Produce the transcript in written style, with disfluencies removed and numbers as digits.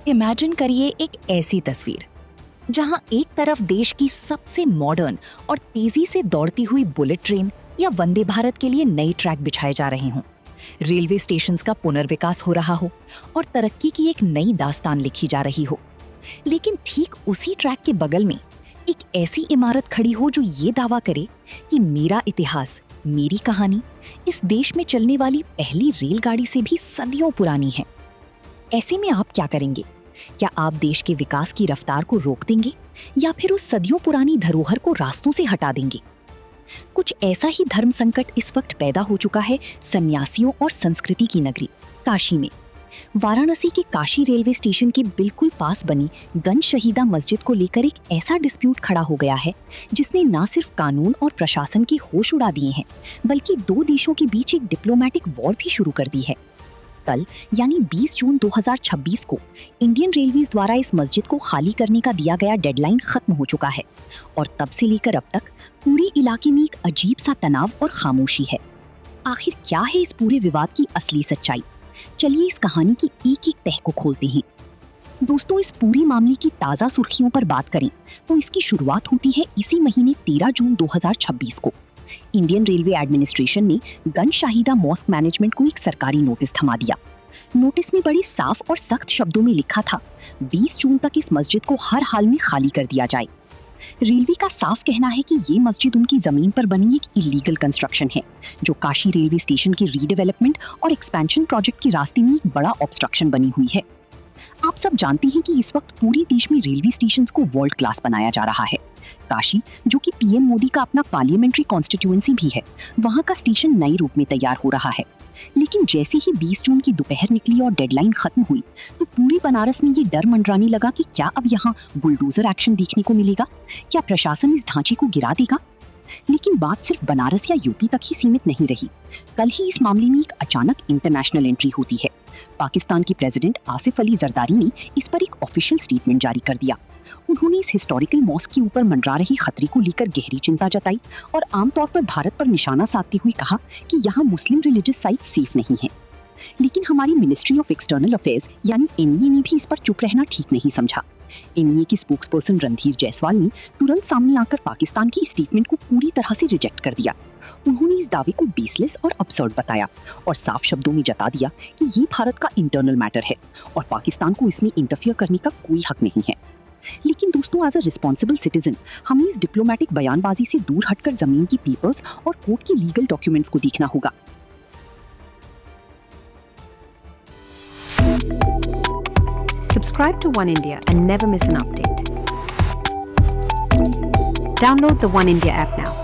Imagine करिए एक ऐसी तस्वीर जहां एक तरफ देश की सबसे मॉडर्न और तेजी से दौड़ती हुई बुलेट ट्रेन या वंदे भारत के लिए नए ट्रैक बिछाए जा रहे हों, रेलवे स्टेशंस का पुनर्विकास हो रहा हो और तरक्की की एक नई दास्तान लिखी जा रही हो। लेकिन ठीक उसी ट्रैक के बगल में एक ऐसी इमारत खड़ी हो जो ये दावा करे कि मेरा इतिहास, मेरी कहानी इस देश में चलने वाली पहली रेलगाड़ी से भी सदियों पुरानी है। ऐसे में आप क्या करेंगे? क्या आप देश के विकास की रफ्तार को रोक देंगे या फिर उस सदियों पुरानी धरोहर को रास्तों से हटा देंगे? कुछ ऐसा ही धर्म संकट इस वक्त पैदा हो चुका है सन्यासियों और संस्कृति की नगरी काशी में। वाराणसी के काशी रेलवे स्टेशन के बिल्कुल पास बनी गंज शहीदा मस्जिद को लेकर एक ऐसा डिस्प्यूट खड़ा हो गया है जिसने न सिर्फ कानून और प्रशासन के होश उड़ा दिए हैं, बल्कि दो देशों के बीच एक डिप्लोमेटिक वॉर भी शुरू कर दी है। कल यानी 20 जून 2026 को इंडियन रेलवेज द्वारा इस मस्जिद को खाली करने का दिया गया डेडलाइन खत्म हो चुका है और तब से लेकर अब तक पूरे इलाके में एक अजीब सा तनाव और खामोशी है। आखिर क्या है इस पूरे विवाद की असली सच्चाई? चलिए इस कहानी की एक एक तह को खोलते हैं। दोस्तों, इस पूरी मामले की ताज़ा सुर्खियों पर बात करें तो इसकी शुरुआत होती है इसी महीने 13 जून 2026 को। इंडियन रेलवे एडमिनिस्ट्रेशन ने गंज शाहिदा मॉस्क मैनेजमेंट को एक सरकारी नोटिस थमा दिया। नोटिस में बड़े साफ और सख्त शब्दों में लिखा था 20 जून तक इस मस्जिद को हर हाल में खाली कर दिया जाए। रेलवे का साफ कहना है कि ये मस्जिद उनकी जमीन पर बनी एक इलीगल कंस्ट्रक्शन है जो काशी रेलवे स्टेशन के रीडेवलपमेंट और एक्सपेंशन प्रोजेक्ट के रास्ते में एक बड़ा ऑब्स्ट्रक्शन बनी हुई है। आप सब जानते हैं कि इस वक्त पूरे देश में रेलवे स्टेशंस को वर्ल्ड क्लास बनाया जा रहा है। काशी, जो कि पीएम मोदी का अपना पार्लियामेंट्री कॉन्स्टिट्यूएंसी भी है, वहां का स्टेशन नए रूप में तैयार हो रहा है। लेकिन जैसे ही 20 जून की दोपहर निकली और डेडलाइन खत्म हुई तो पूरे बनारस में ये डर मंडराने लगा कि क्या अब यहाँ बुलडोजर एक्शन देखने को मिलेगा? क्या प्रशासन इस ढांचे को गिरा देगा? लेकिन बात सिर्फ बनारस या यूपी तक ही सीमित नहीं रही। कल ही इस मामले में एक अचानक इंटरनेशनल एंट्री होती है। पाकिस्तान के प्रेसिडेंट आसिफ अली जरदारी ने इस पर एक ऑफिशियल स्टेटमेंट जारी कर दिया। उन्होंने इस हिस्टोरिकल मॉस्क के ऊपर मंडरा रहे खतरे को लेकर गहरी चिंता जताई और आमतौर पर भारत पर निशाना साधते हुए कहा कि यहाँ मुस्लिम रिलीजियस साइट सेफ नहीं है। लेकिन हमारी मिनिस्ट्री ऑफ एक्सटर्नल अफेयर्स यानी एनईए ने भी इस पर चुप रहना ठीक नहीं समझा। एनईए की स्पोक्सपर्सन रणधीर जायसवाल ने तुरंत सामने आकर पाकिस्तान की स्टेटमेंट को पूरी तरह से रिजेक्ट कर दिया। उन्होंने इस दावे को बेसलेस और अब्सर्ड बताया और साफ शब्दों में जता दिया कि ये भारत का इंटरनल मैटर है और पाकिस्तान को इसमें इंटरफियर करने का कोई हक नहीं है। लेकिन दोस्तों, एज अ रिस्पॉन्सिबल सिटीजन हमें इस डिप्लोमेटिक बयानबाजी से दूर हटकर जमीन की पेपर्स और कोर्ट की लीगल डॉक्यूमेंट्स को देखना होगा। Subscribe to One India and never miss an update. Download the One India app now.